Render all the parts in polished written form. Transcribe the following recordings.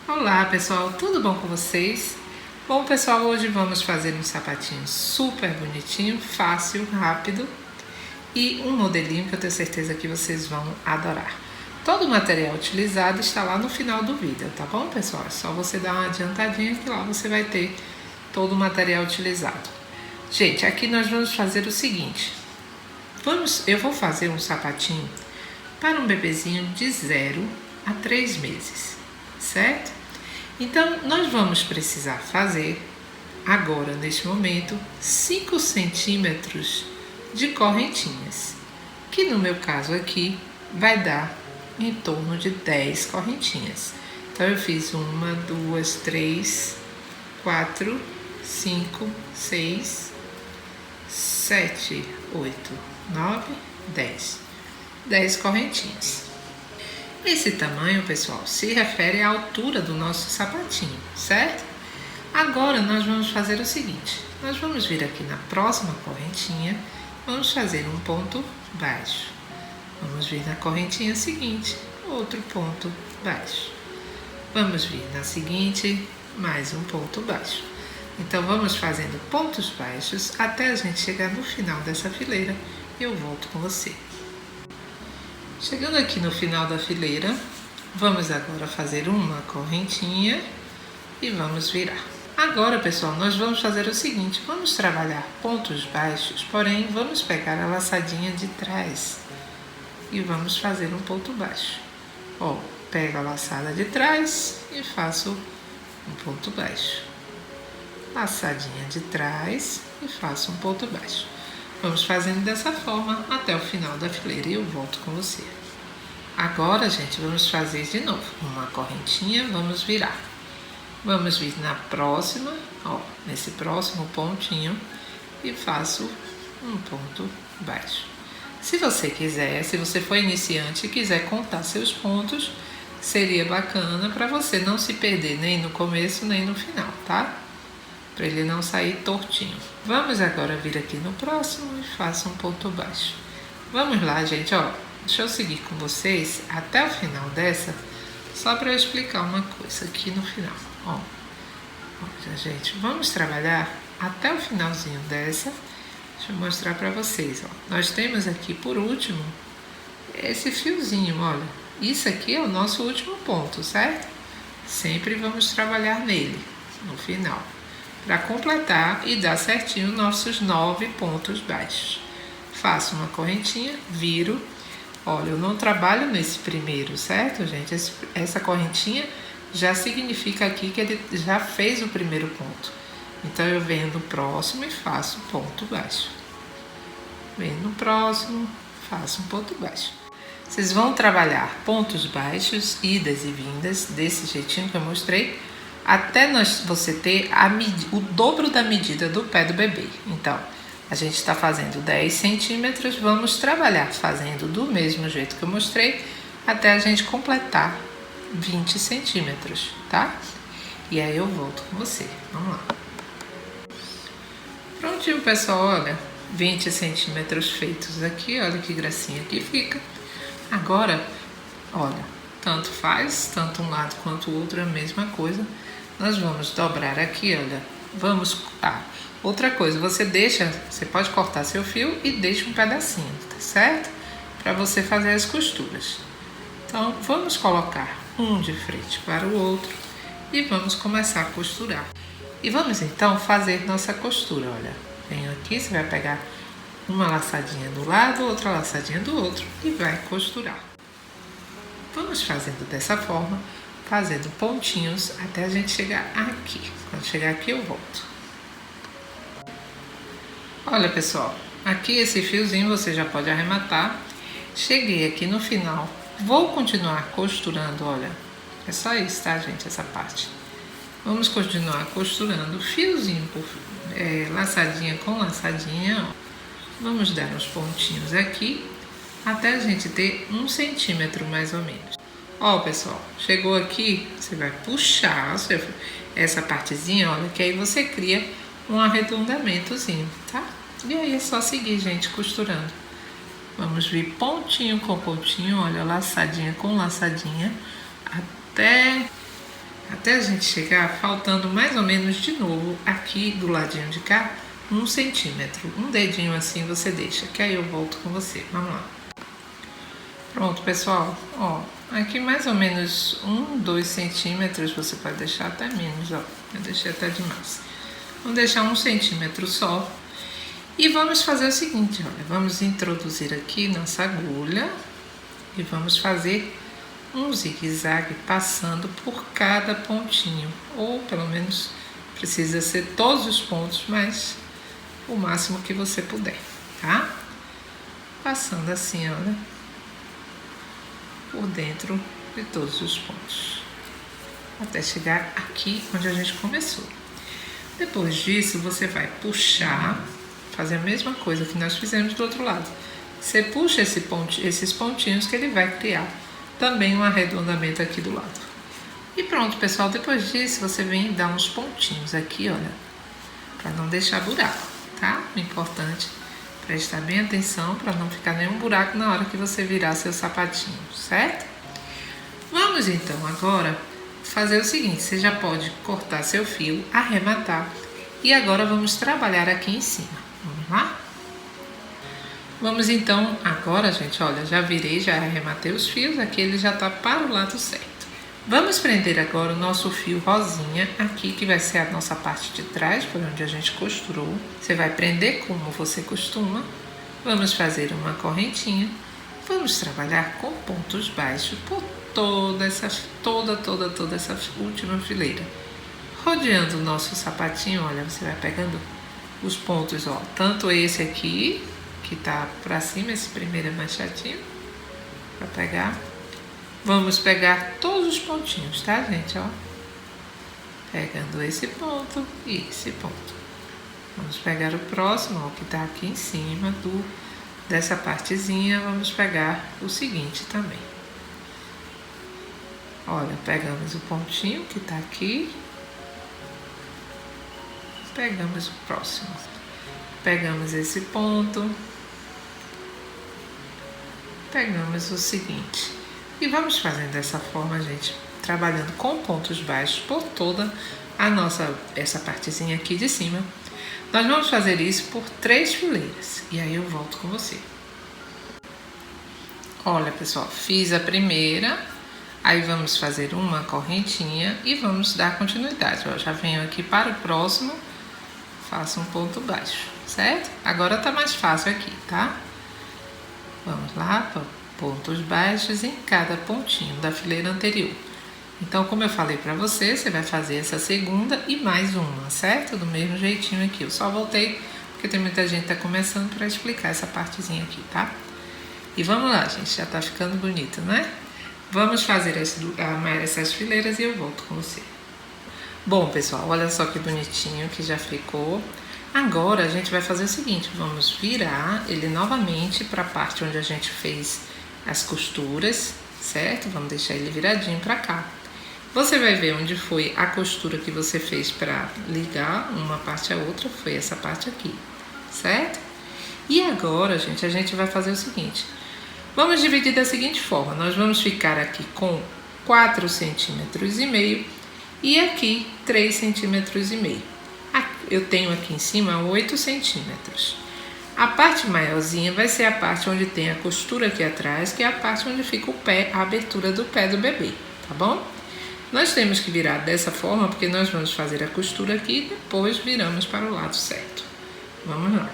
Olá pessoal, tudo bom com vocês? Bom pessoal, hoje vamos fazer um sapatinho super bonitinho, fácil, rápido e um modelinho que eu tenho certeza que vocês vão adorar. Todo o material utilizado está lá no final do vídeo, tá bom pessoal? É só você dar uma adiantadinha que lá você vai ter todo o material utilizado. Gente, aqui nós vamos fazer o seguinte, eu vou fazer um sapatinho para um bebezinho de 0 a 3 meses, certo? Então, nós vamos precisar fazer, agora, neste momento, 5 centímetros de correntinhas, que no meu caso aqui vai dar em torno de 10 correntinhas. Então, eu fiz 1, 2, 3, 4, 5, 6, 7, 8, 9, 10. 10 correntinhas. Esse tamanho, pessoal, se refere à altura do nosso sapatinho, certo? Agora, nós vamos fazer o seguinte. Nós vamos vir aqui na próxima correntinha, vamos fazer um ponto baixo. Vamos vir na correntinha seguinte, outro ponto baixo. Vamos vir na seguinte, mais um ponto baixo. Então, vamos fazendo pontos baixos até a gente chegar no final dessa fileira e eu volto com você. Chegando aqui no final da fileira, vamos agora fazer uma correntinha e vamos virar. Agora, pessoal, nós vamos fazer o seguinte, vamos trabalhar pontos baixos, porém, vamos pegar a laçadinha de trás e vamos fazer um ponto baixo. Ó, pego a laçada de trás e faço um ponto baixo. Laçadinha de trás e faço um ponto baixo. Vamos fazendo dessa forma até o final da fileira e eu volto com você. Agora, gente, vamos fazer de novo. Uma correntinha, vamos virar. Vamos vir na próxima, ó, nesse próximo pontinho e faço um ponto baixo. Se você quiser, se você for iniciante e quiser contar seus pontos, seria bacana para você não se perder nem no começo nem no final, tá? Para ele não sair tortinho. Vamos agora vir aqui no próximo e faço um ponto baixo. Vamos lá, gente, ó. Deixa eu seguir com vocês até o final dessa, só para eu explicar uma coisa aqui no final, ó. Olha, gente, vamos trabalhar até o finalzinho dessa. Deixa eu mostrar para vocês, ó. Nós temos aqui, por último, esse fiozinho, olha. Isso aqui é o nosso último ponto, certo? Sempre vamos trabalhar nele, no final, para completar e dar certinho nossos 9 pontos baixos. Faço uma correntinha, viro. Olha, eu não trabalho nesse primeiro, certo, gente? Essa correntinha já significa aqui que ele já fez o primeiro ponto. Então, eu venho no próximo e faço ponto baixo. Venho no próximo, faço um ponto baixo. Vocês vão trabalhar pontos baixos, idas e vindas, desse jeitinho que eu mostrei, até você ter o dobro da medida do pé do bebê. Então, a gente está fazendo 10 centímetros, vamos trabalhar fazendo do mesmo jeito que eu mostrei, até a gente completar 20 centímetros, tá? E aí eu volto com você, vamos lá. Prontinho, pessoal, olha, 20 centímetros feitos aqui, olha que gracinha que fica. Agora, olha, tanto faz, tanto um lado quanto o outro é a mesma coisa. Nós vamos dobrar aqui, olha, outra coisa, você pode cortar seu fio e deixa um pedacinho, tá certo? Para você fazer as costuras. Então, vamos colocar um de frente para o outro e vamos começar a costurar. E vamos então fazer nossa costura, olha. Venho aqui, você vai pegar uma laçadinha do lado, outra laçadinha do outro e vai costurar. Vamos fazendo dessa forma, fazendo pontinhos até a gente chegar aqui. Quando chegar aqui eu volto. Olha, pessoal, aqui esse fiozinho você já pode arrematar. Cheguei aqui no final, vou continuar costurando, olha. É só isso, tá, gente, essa parte. Vamos continuar costurando fiozinho por laçadinha com laçadinha, ó. Vamos dar uns pontinhos aqui, até a gente ter 1 centímetro mais ou menos. Ó, pessoal, chegou aqui, você vai puxar essa partezinha, olha, que aí você cria um arredondamentozinho, tá? E aí é só seguir, gente, costurando. Vamos vir pontinho com pontinho, olha, laçadinha com laçadinha, até até a gente chegar faltando mais ou menos de novo aqui do ladinho de cá 1 centímetro. Um dedinho assim você deixa, que aí eu volto com você. Vamos lá. Pronto, pessoal. Ó, aqui mais ou menos 2 centímetros, você pode deixar até menos, ó. Eu deixei até demais. Vamos deixar 1 centímetro só. E vamos fazer o seguinte, olha. Vamos introduzir aqui nossa agulha e vamos fazer um zigue-zague passando por cada pontinho. Ou pelo menos precisa ser todos os pontos, mas o máximo que você puder, tá? Passando assim, olha, por dentro de todos os pontos, até chegar aqui onde a gente começou. Depois disso, você vai puxar, fazer a mesma coisa que nós fizemos do outro lado. Você puxa esses pontinhos que ele vai criar também um arredondamento aqui do lado. E pronto, pessoal, depois disso você vem dar uns pontinhos aqui, olha, para não deixar buraco. Tá? O importante é prestar bem atenção para não ficar nenhum buraco na hora que você virar seu sapatinho, certo? Vamos então agora fazer o seguinte, você já pode cortar seu fio, arrematar e agora vamos trabalhar aqui em cima. Vamos lá? Vamos então, agora gente, olha, já virei, já arrematei os fios, aqui ele já tá para o lado certo. Vamos prender agora o nosso fio rosinha aqui, que vai ser a nossa parte de trás, por onde a gente costurou. Você vai prender como você costuma. Vamos fazer uma correntinha. Vamos trabalhar com pontos baixos por toda essa última fileira. Rodeando o nosso sapatinho, olha, você vai pegando os pontos, ó. Tanto esse aqui, que tá pra cima, esse primeiro é mais chatinho, pra pegar. Vamos pegar todos os pontinhos, tá, gente? Ó, pegando esse ponto e esse ponto. Vamos pegar o próximo, ó, que tá aqui em cima dessa partezinha. Vamos pegar o seguinte também. Olha, pegamos o pontinho que tá aqui. Pegamos o próximo. Pegamos esse ponto. Pegamos o seguinte. E vamos fazendo dessa forma, gente, trabalhando com pontos baixos por toda essa partezinha aqui de cima. Nós vamos fazer isso por 3 fileiras e aí eu volto com você. Olha, pessoal, fiz a primeira, aí vamos fazer uma correntinha e vamos dar continuidade. Eu já venho aqui para o próximo, faço um ponto baixo, certo? Agora tá mais fácil aqui, tá? Vamos lá, pontos baixos em cada pontinho da fileira anterior. Então, como eu falei pra você, você vai fazer essa segunda e mais uma, certo? Do mesmo jeitinho aqui. Eu só voltei porque tem muita gente que tá começando para explicar essa partezinha aqui, tá? E vamos lá, gente, já tá ficando bonito, né? Vamos fazer essas fileiras e eu volto com você. Bom, pessoal, olha só que bonitinho que já ficou. Agora a gente vai fazer o seguinte, vamos virar ele novamente para a parte onde a gente fez as costuras, certo? Vamos deixar ele viradinho para cá. Você vai ver onde foi a costura que você fez para ligar uma parte à outra, foi essa parte aqui, certo? E agora, gente, a gente vai fazer o seguinte, vamos dividir da seguinte forma, nós vamos ficar aqui com 4,5 centímetros e aqui 3,5 centímetros. Eu tenho aqui em cima 8 centímetros. A parte maiorzinha vai ser a parte onde tem a costura aqui atrás, que é a parte onde fica o pé, a abertura do pé do bebê, tá bom? Nós temos que virar dessa forma, porque nós vamos fazer a costura aqui e depois viramos para o lado certo. Vamos lá.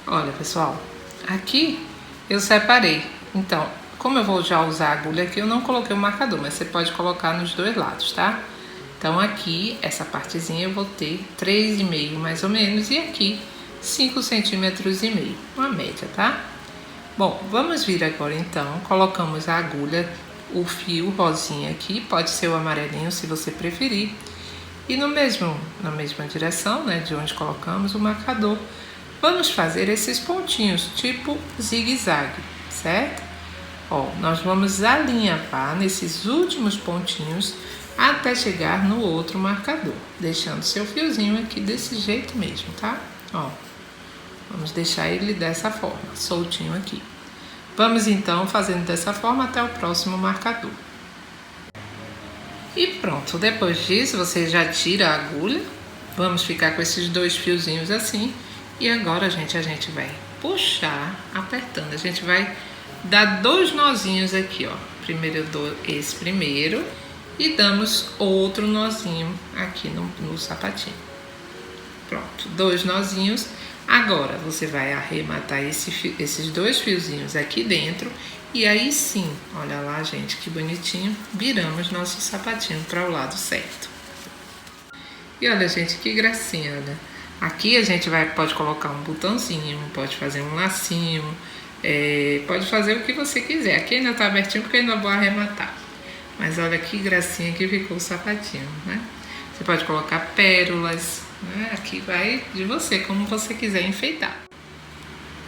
Olha, pessoal, aqui eu separei. Então, como eu vou já usar a agulha aqui, eu não coloquei o marcador, mas você pode colocar nos dois lados, tá? Então, aqui, essa partezinha eu vou ter 3,5 mais ou menos, e aqui 5,5 centímetros, uma média, tá? Bom, vamos vir agora então, colocamos a agulha, o fio rosinha aqui, pode ser o amarelinho se você preferir, e na mesma direção, né, de onde colocamos o marcador, vamos fazer esses pontinhos, tipo zigue-zague, certo? Ó, nós vamos alinhavar nesses últimos pontinhos até chegar no outro marcador, deixando seu fiozinho aqui desse jeito mesmo, tá? Ó, vamos deixar ele dessa forma, soltinho aqui. Vamos então fazendo dessa forma até o próximo marcador. E pronto, depois disso você já tira a agulha. Vamos ficar com esses 2 fiozinhos assim. E agora, gente, a gente vai puxar, apertando. A gente vai dar 2 nozinhos aqui, ó. Primeiro eu dou esse primeiro e damos outro nozinho aqui no sapatinho. Pronto, 2 nozinhos. Agora você vai arrematar esses 2 fiozinhos aqui dentro. E aí sim, olha lá, gente, que bonitinho. Viramos nosso sapatinho para o lado certo. E olha, gente, que gracinha, olha. Aqui a gente pode colocar um botãozinho, pode fazer um lacinho, pode fazer o que você quiser. Aqui ainda tá abertinho porque ainda vou arrematar. Mas olha que gracinha que ficou o sapatinho, né? Você pode colocar pérolas, né? Aqui vai de você, como você quiser enfeitar.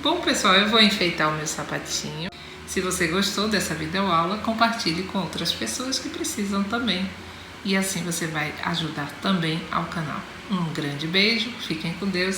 Bom, pessoal, eu vou enfeitar o meu sapatinho. Se você gostou dessa videoaula, compartilhe com outras pessoas que precisam também. E assim você vai ajudar também ao canal. Um grande beijo, fiquem com Deus